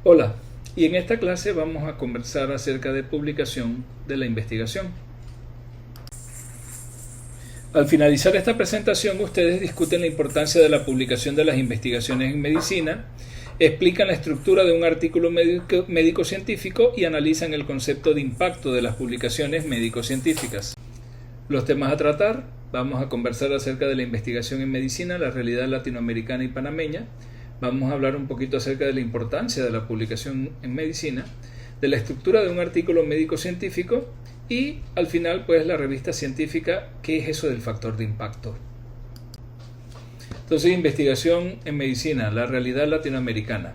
Hola, y en esta clase vamos a conversar acerca de publicación de la investigación. Al finalizar esta presentación, ustedes discuten la importancia de la publicación de las investigaciones en medicina, explican la estructura de un artículo médico-científico y analizan el concepto de impacto de las publicaciones médico-científicas. Los temas a tratar: vamos a conversar acerca de la investigación en medicina, la realidad latinoamericana y panameña. Vamos a hablar un poquito acerca de la importancia de la publicación en medicina, de la estructura de un artículo médico-científico y, al final, pues la revista científica, ¿qué es eso del factor de impacto? Entonces, investigación en medicina, la realidad latinoamericana.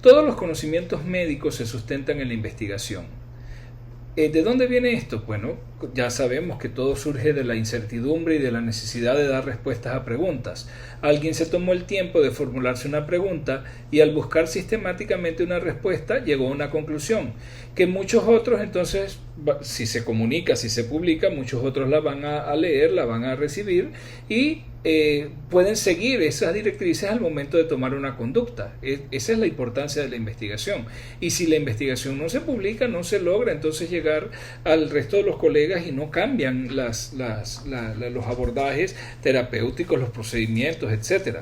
Todos los conocimientos médicos se sustentan en la investigación. ¿De dónde viene esto? Bueno, ya sabemos que todo surge de la incertidumbre y de la necesidad de dar respuestas a preguntas. Alguien se tomó el tiempo de formularse una pregunta y al buscar sistemáticamente una respuesta llegó a una conclusión, que muchos otros entonces, si se comunica, si se publica, muchos otros la van a leer, la van a recibir y pueden seguir esas directrices al momento de tomar una conducta. Esa es la importancia de la investigación. Y si la investigación no se publica, no se logra entonces llegar al resto de los colegas y no cambian los abordajes terapéuticos, los procedimientos, etc.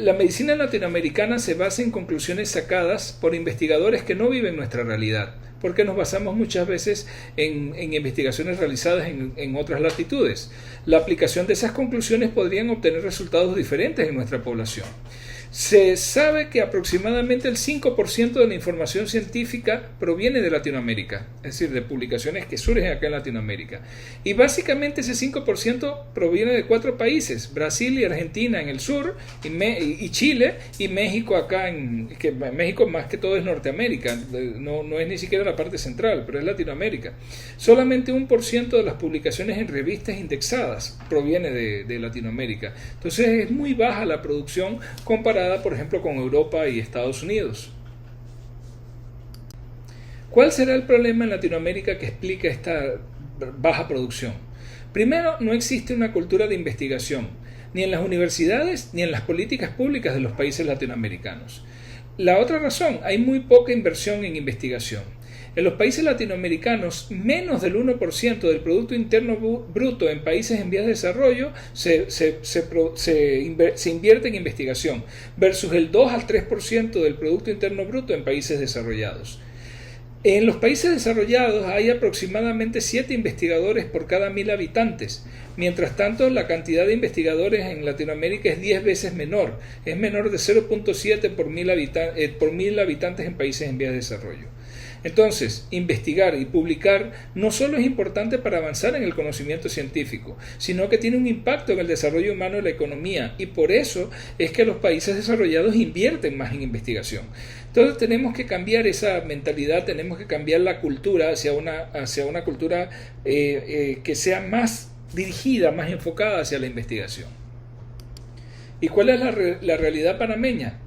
La medicina latinoamericana se basa en conclusiones sacadas por investigadores que no viven nuestra realidad, porque nos basamos muchas veces en investigaciones realizadas en otras latitudes. La aplicación de esas conclusiones podrían obtener resultados diferentes en nuestra población. Se sabe que aproximadamente el 5% de la información científica proviene de Latinoamérica, es decir, de publicaciones que surgen acá en Latinoamérica. Y básicamente ese 5% proviene de 4 países, Brasil y Argentina en el sur, y Chile y México acá, que México más que todo es Norteamérica, no es ni siquiera la parte central, pero es Latinoamérica. Solamente 1% de las publicaciones en revistas indexadas proviene de Latinoamérica. Entonces es muy baja la producción comparada, por ejemplo, con Europa y Estados Unidos. ¿Cuál será el problema en Latinoamérica que explica esta baja producción? Primero, no existe una cultura de investigación, ni en las universidades ni en las políticas públicas de los países latinoamericanos. La otra razón, hay muy poca inversión en investigación. En los países latinoamericanos, menos del 1% del Producto Interno Bruto en países en vías de desarrollo se invierte en investigación, versus el 2 al 3% del Producto Interno Bruto en países desarrollados. En los países desarrollados hay aproximadamente 7 investigadores por cada 1000 habitantes. Mientras tanto, la cantidad de investigadores en Latinoamérica es 10 veces menor. Es menor de 0.7 por 1000 habitantes en países en vías de desarrollo. Entonces, investigar y publicar no solo es importante para avanzar en el conocimiento científico, sino que tiene un impacto en el desarrollo humano y la economía, y por eso es que los países desarrollados invierten más en investigación. Entonces tenemos que cambiar esa mentalidad, tenemos que cambiar la cultura hacia una cultura que sea más dirigida, más enfocada hacia la investigación. ¿Y cuál es la realidad panameña?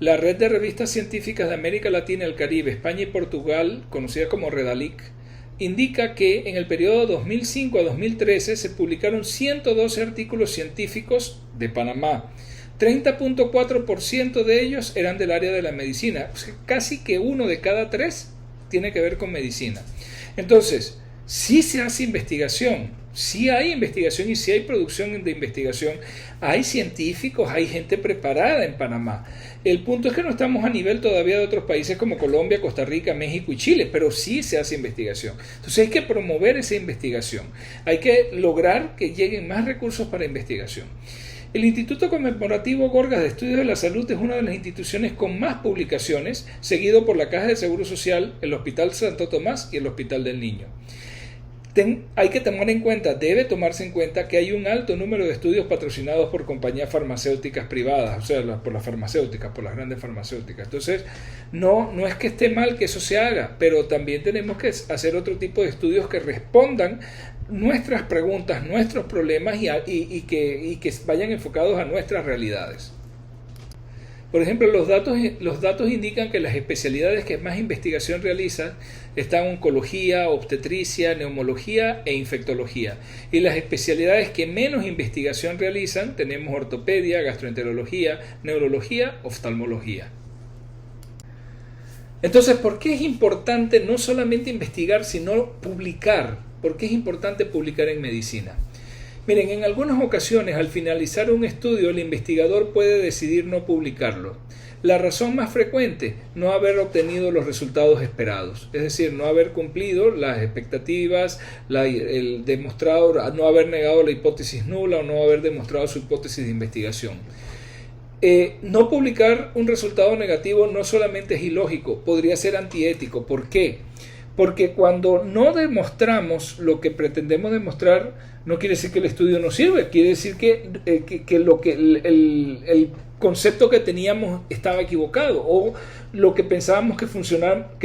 La red de revistas científicas de América Latina, el Caribe, España y Portugal, conocida como Redalic, indica que en el periodo 2005 a 2013 se publicaron 112 artículos científicos de Panamá. 30.4% de ellos eran del área de la medicina. O sea, casi que 1 de cada 3 tiene que ver con medicina. Entonces, sí se hace investigación, sí hay investigación y sí hay producción de investigación. Hay científicos, hay gente preparada en Panamá. El punto es que no estamos a nivel todavía de otros países como Colombia, Costa Rica, México y Chile, pero sí se hace investigación. Entonces hay que promover esa investigación. Hay que lograr que lleguen más recursos para investigación. El Instituto Conmemorativo Gorgas de Estudios de la Salud es una de las instituciones con más publicaciones, seguido por la Caja de Seguro Social, el Hospital Santo Tomás y el Hospital del Niño. Hay que tomar en cuenta, debe tomarse en cuenta que hay un alto número de estudios patrocinados por compañías farmacéuticas privadas, o sea, por las farmacéuticas, por las grandes farmacéuticas. Entonces, no es que esté mal que eso se haga, pero también tenemos que hacer otro tipo de estudios que respondan nuestras preguntas, nuestros problemas y que vayan enfocados a nuestras realidades. Por ejemplo, los datos indican que las especialidades que más investigación realizan están oncología, obstetricia, neumología e infectología. Y las especialidades que menos investigación realizan tenemos ortopedia, gastroenterología, neurología, oftalmología. Entonces, ¿por qué es importante no solamente investigar, sino publicar? ¿Por qué es importante publicar en medicina? Miren, en algunas ocasiones, al finalizar un estudio, el investigador puede decidir no publicarlo. La razón más frecuente, no haber obtenido los resultados esperados, es decir, no haber cumplido las expectativas, el demostrado, no haber negado la hipótesis nula o no haber demostrado su hipótesis de investigación. No publicar un resultado negativo no solamente es ilógico, podría ser antiético. ¿Por qué? Porque cuando no demostramos lo que pretendemos demostrar, no quiere decir que el estudio no sirve, quiere decir que el concepto que teníamos estaba equivocado o lo que pensábamos que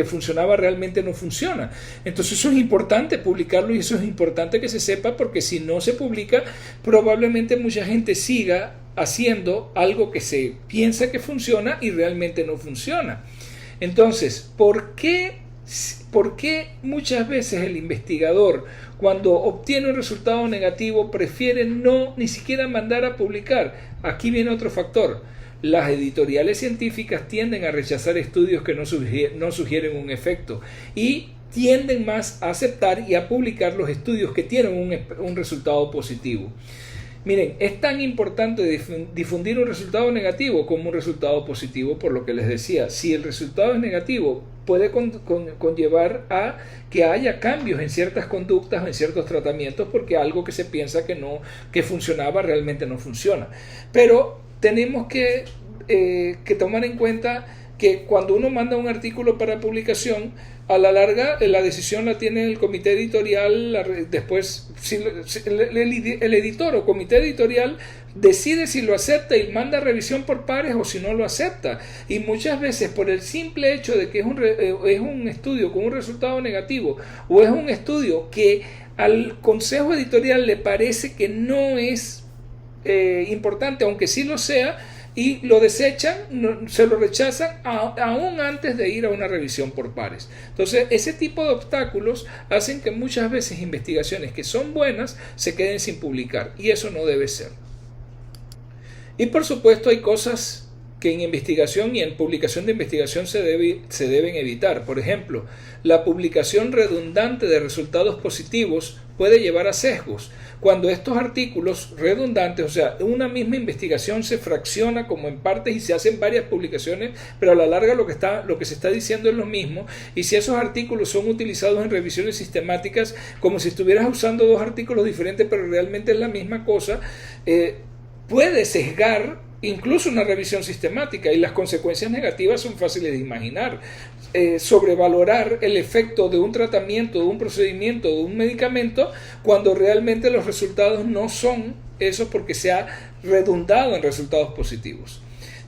funcionaba realmente no funciona. Entonces eso es importante publicarlo y eso es importante que se sepa, porque si no se publica, probablemente mucha gente siga haciendo algo que se piensa que funciona y realmente no funciona. Entonces, ¿por qué muchas veces el investigador, cuando obtiene un resultado negativo, prefiere ni siquiera mandar a publicar? Aquí viene otro factor. Las editoriales científicas tienden a rechazar estudios que no sugieren un efecto y tienden más a aceptar y a publicar los estudios que tienen un resultado positivo. Miren, es tan importante difundir un resultado negativo como un resultado positivo, por lo que les decía. Si el resultado es negativo, puede conllevar a que haya cambios en ciertas conductas o en ciertos tratamientos, porque algo que se piensa que funcionaba realmente no funciona. Pero tenemos que tomar en cuenta que cuando uno manda un artículo para publicación, a la larga la decisión la tiene el comité editorial. Después el editor o comité editorial decide si lo acepta y manda revisión por pares o si no lo acepta, y muchas veces por el simple hecho de que es un estudio con un resultado negativo o es un estudio que al consejo editorial le parece que no es importante, aunque sí lo sea, y lo desechan, se lo rechazan aún antes de ir a una revisión por pares. Entonces, ese tipo de obstáculos hacen que muchas veces investigaciones que son buenas se queden sin publicar, y eso no debe ser. Y por supuesto hay cosas que en investigación y en publicación de investigación se deben evitar. Por ejemplo, la publicación redundante de resultados positivos puede llevar a sesgos. Cuando estos artículos redundantes, o sea, una misma investigación se fracciona como en partes y se hacen varias publicaciones, pero a la larga lo que se está diciendo es lo mismo, y si esos artículos son utilizados en revisiones sistemáticas como si estuvieras usando dos artículos diferentes pero realmente es la misma cosa, puede sesgar incluso una revisión sistemática, y las consecuencias negativas son fáciles de imaginar. Sobrevalorar el efecto de un tratamiento, de un procedimiento, de un medicamento, cuando realmente los resultados no son esos, porque se ha redundado en resultados positivos.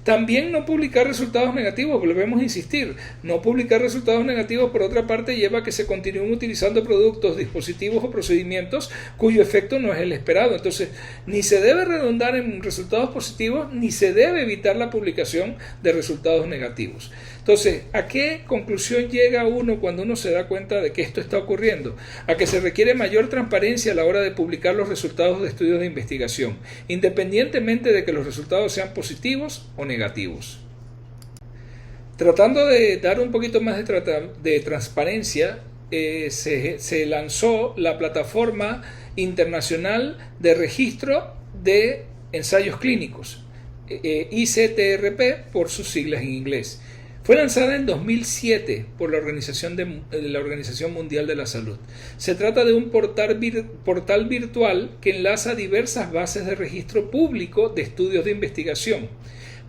También no publicar resultados negativos, volvemos a insistir. No publicar resultados negativos, por otra parte, lleva a que se continúen utilizando productos, dispositivos o procedimientos cuyo efecto no es el esperado. Entonces, ni se debe redundar en resultados positivos, ni se debe evitar la publicación de resultados negativos. Entonces, ¿a qué conclusión llega uno cuando uno se da cuenta de que esto está ocurriendo? A que se requiere mayor transparencia a la hora de publicar los resultados de estudios de investigación, independientemente de que los resultados sean positivos o negativos. Tratando de dar un poquito más de transparencia, se lanzó la plataforma internacional de registro de ensayos clínicos, ICTRP por sus siglas en inglés. Fue lanzada en 2007 por la Organización Mundial de la Salud. Se trata de un portal virtual que enlaza diversas bases de registro público de estudios de investigación.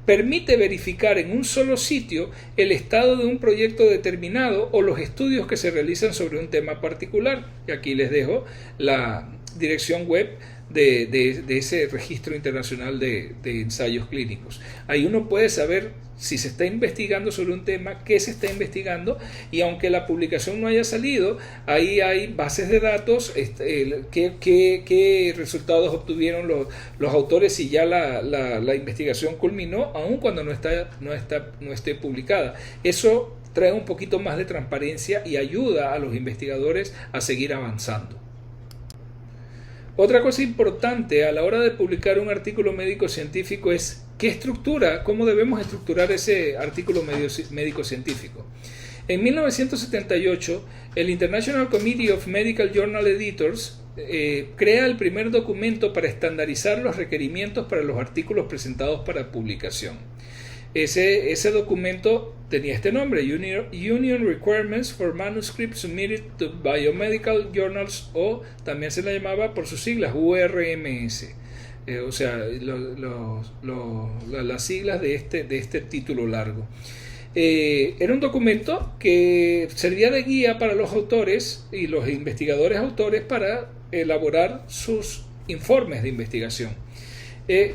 Permite verificar en un solo sitio el estado de un proyecto determinado o los estudios que se realizan sobre un tema particular. Y aquí les dejo la dirección web de ese registro internacional de ensayos clínicos. Ahí uno puede saber si se está investigando sobre un tema, qué se está investigando, y aunque la publicación no haya salido, ahí hay bases de datos, qué resultados obtuvieron los autores, si ya la investigación culminó, aun cuando no esté publicada. Eso trae un poquito más de transparencia y ayuda a los investigadores a seguir avanzando. Otra cosa importante a la hora de publicar un artículo médico científico es ¿qué estructura? ¿Cómo debemos estructurar ese artículo médico-científico? En 1978, el International Committee of Medical Journal Editors crea el primer documento para estandarizar los requerimientos para los artículos presentados para publicación. Ese documento tenía este nombre, Union Requirements for Manuscripts Submitted to Biomedical Journals, o también se la llamaba por sus siglas URMS. O sea, las siglas de este título largo. Era un documento que servía de guía para los autores y los investigadores autores para elaborar sus informes de investigación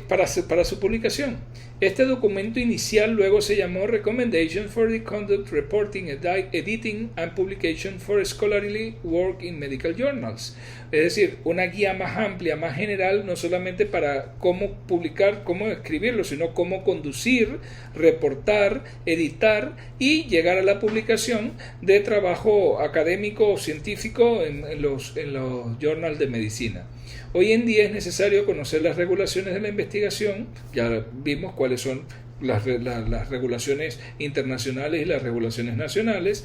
para su publicación. Este documento inicial luego se llamó Recommendations for the Conduct, Reporting, Editing and Publication for Scholarly Work in Medical Journals. Es decir, una guía más amplia, más general, no solamente para cómo publicar, cómo escribirlo, sino cómo conducir, reportar, editar y llegar a la publicación de trabajo académico o científico en los journals de medicina. Hoy en día es necesario conocer las regulaciones de la investigación. Ya vimos cuáles son las regulaciones internacionales y las regulaciones nacionales.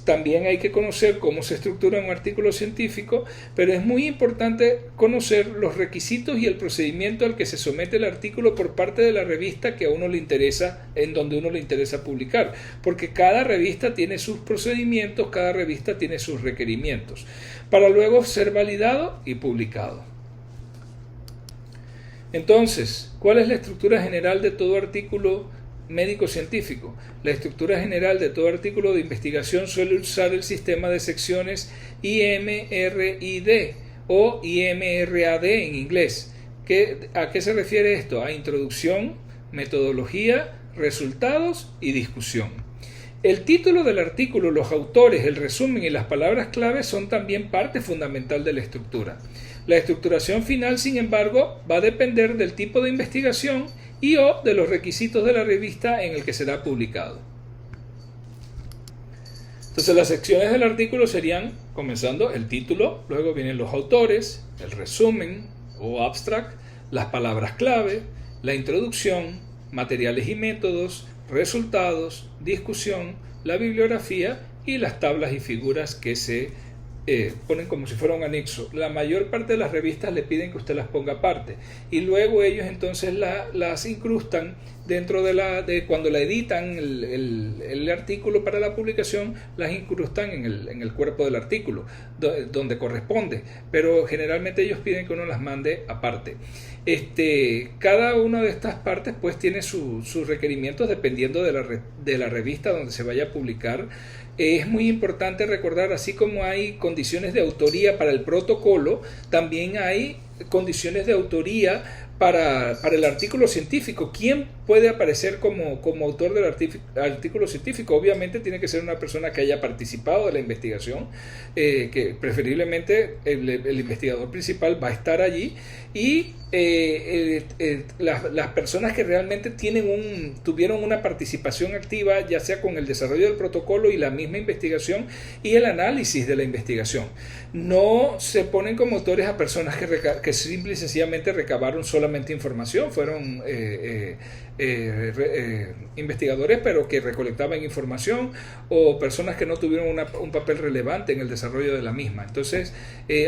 También hay que conocer cómo se estructura un artículo científico, pero es muy importante conocer los requisitos y el procedimiento al que se somete el artículo por parte de la revista que a uno le interesa, en donde uno le interesa publicar, porque cada revista tiene sus procedimientos, cada revista tiene sus requerimientos, para luego ser validado y publicado. Entonces, ¿cuál es la estructura general de todo artículo médico-científico? La estructura general de todo artículo de investigación suele usar el sistema de secciones IMRID o IMRAD en inglés. ¿A qué se refiere esto? A introducción, metodología, resultados y discusión. El título del artículo, los autores, el resumen y las palabras claves son también parte fundamental de la estructura. La estructuración final, sin embargo, va a depender del tipo de investigación y o de los requisitos de la revista en el que será publicado. Entonces, las secciones del artículo serían, comenzando, el título, luego vienen los autores, el resumen o abstract, las palabras clave, la introducción, materiales y métodos, resultados, discusión, la bibliografía y las tablas y figuras que se ponen como si fuera un anexo. La mayor parte de las revistas le piden que usted las ponga aparte y luego ellos entonces las incrustan dentro de cuando la editan el artículo para la publicación, las incrustan en el cuerpo del artículo donde corresponde, pero generalmente ellos piden que uno las mande aparte. Cada una de estas partes pues tiene sus requerimientos dependiendo de la revista donde se vaya a publicar. Es muy importante recordar, así como hay condiciones de autoría para el protocolo, también hay condiciones de autoría para el artículo científico. ¿Quién puede aparecer como autor del artículo científico? Obviamente tiene que ser una persona que haya participado de la investigación, que preferiblemente el investigador principal va a estar allí, y las personas que realmente tuvieron una participación activa, ya sea con el desarrollo del protocolo y la misma investigación y el análisis de la investigación. No se ponen como autores a personas que simple y sencillamente recabaron solamente información, fueron investigadores pero que recolectaban información, o personas que no tuvieron un papel relevante en el desarrollo de la misma. Entonces,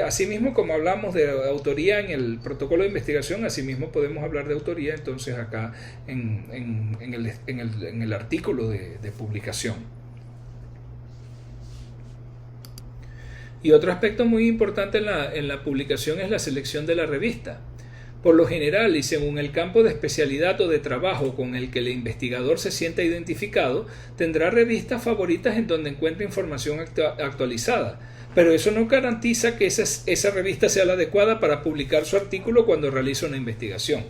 asimismo, como hablamos de autoría en el protocolo de investigación, asimismo podemos hablar de autoría entonces acá en el artículo de publicación. Y otro aspecto muy importante en la publicación es la selección de la revista. Por lo general, y según el campo de especialidad o de trabajo con el que el investigador se sienta identificado, tendrá revistas favoritas en donde encuentre información actualizada. Pero eso no garantiza que esa revista sea la adecuada para publicar su artículo cuando realiza una investigación.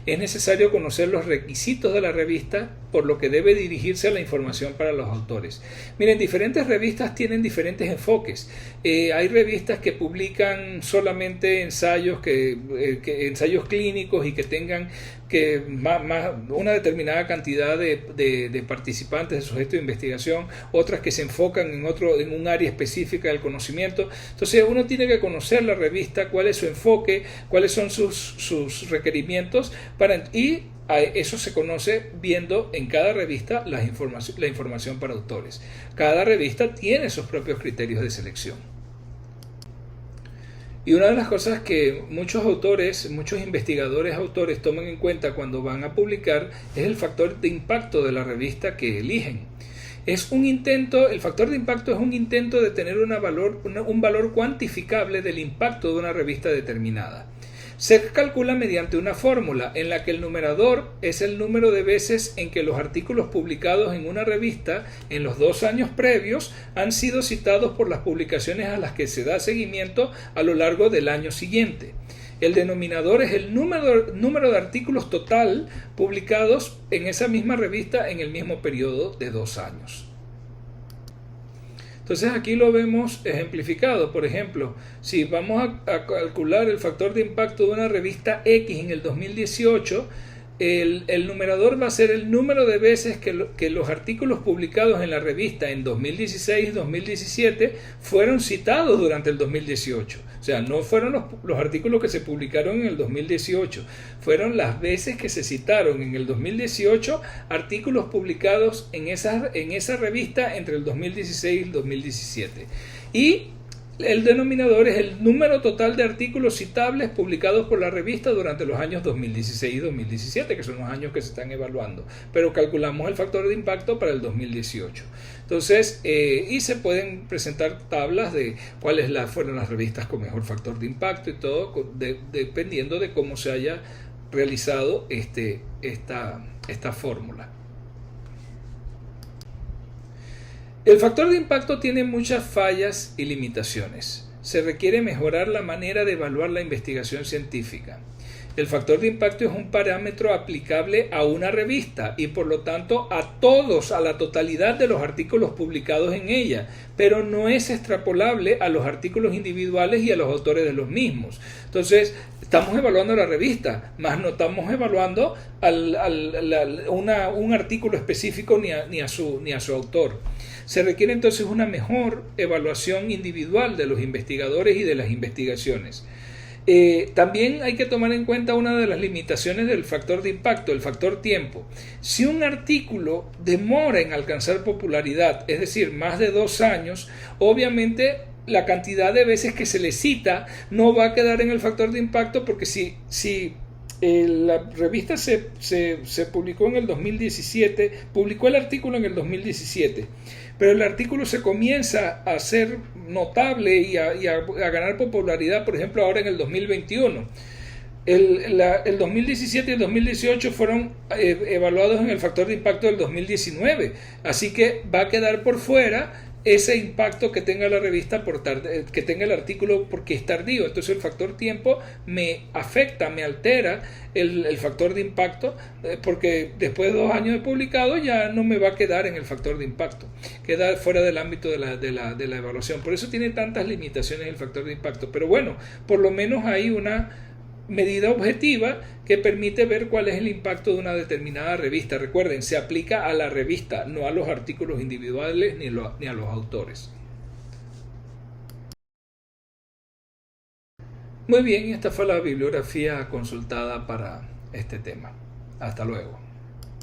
Es necesario conocer los requisitos de la revista, por lo que debe dirigirse a la información para los autores. Miren, diferentes revistas tienen diferentes enfoques. Hay revistas que publican solamente ensayos, ensayos clínicos y que tengan una determinada cantidad de participantes, de sujetos de investigación, otras que se enfocan en un área específica del conocimiento. Entonces uno tiene que conocer la revista, cuál es su enfoque, cuáles son sus requerimientos, y Eso se conoce viendo en cada revista la información para autores. Cada revista tiene sus propios criterios de selección. Y una de las cosas que muchos autores, muchos investigadores autores toman en cuenta cuando van a publicar es el factor de impacto de la revista que eligen. El factor de impacto es un intento de tener un valor cuantificable del impacto de una revista determinada. Se calcula mediante una fórmula en la que el numerador es el número de veces en que los artículos publicados en una revista en los 2 años previos han sido citados por las publicaciones a las que se da seguimiento a lo largo del año siguiente. El denominador es el número de artículos total publicados en esa misma revista en el mismo periodo de 2 años. Entonces aquí lo vemos ejemplificado. Por ejemplo, si vamos a calcular el factor de impacto de una revista X en el 2018, el numerador va a ser el número de veces que los artículos publicados en la revista en 2016 y 2017 fueron citados durante el 2018. O sea, no fueron los artículos que se publicaron en el 2018, fueron las veces que se citaron en el 2018 artículos publicados en esa revista entre el 2016 y el 2017. Y el denominador es el número total de artículos citables publicados por la revista durante los años 2016 y 2017, que son los años que se están evaluando, pero calculamos el factor de impacto para el 2018. Entonces, y se pueden presentar tablas de cuáles fueron las revistas con mejor factor de impacto y todo, dependiendo de cómo se haya realizado esta fórmula. El factor de impacto tiene muchas fallas y limitaciones. Se requiere mejorar la manera de evaluar la investigación científica. El factor de impacto es un parámetro aplicable a una revista y por lo tanto a la totalidad de los artículos publicados en ella, pero no es extrapolable a los artículos individuales y a los autores de los mismos. Entonces, estamos evaluando la revista, más no estamos evaluando un artículo específico ni a su autor. Se requiere entonces una mejor evaluación individual de los investigadores y de las investigaciones. También hay que tomar en cuenta una de las limitaciones del factor de impacto, el factor tiempo. Si un artículo demora en alcanzar popularidad, es decir, más de 2 años, obviamente la cantidad de veces que se le cita no va a quedar en el factor de impacto, porque si la revista se publicó en el 2017, publicó el artículo en el 2017, pero el artículo se comienza a ser notable y a ganar popularidad, por ejemplo, ahora en el 2021. El 2017 y el 2018 fueron evaluados en el factor de impacto del 2019, así que va a quedar por fuera ese impacto que tenga la revista que tenga el artículo porque es tardío. Entonces el factor tiempo me afecta, me altera el factor de impacto, porque después de 2 años de publicado ya no me va a quedar en el factor de impacto, queda fuera del ámbito de la evaluación. Por eso tiene tantas limitaciones el factor de impacto, pero bueno, por lo menos hay una medida objetiva que permite ver cuál es el impacto de una determinada revista. Recuerden, se aplica a la revista, no a los artículos individuales ni a los autores. Muy bien, esta fue la bibliografía consultada para este tema. Hasta luego.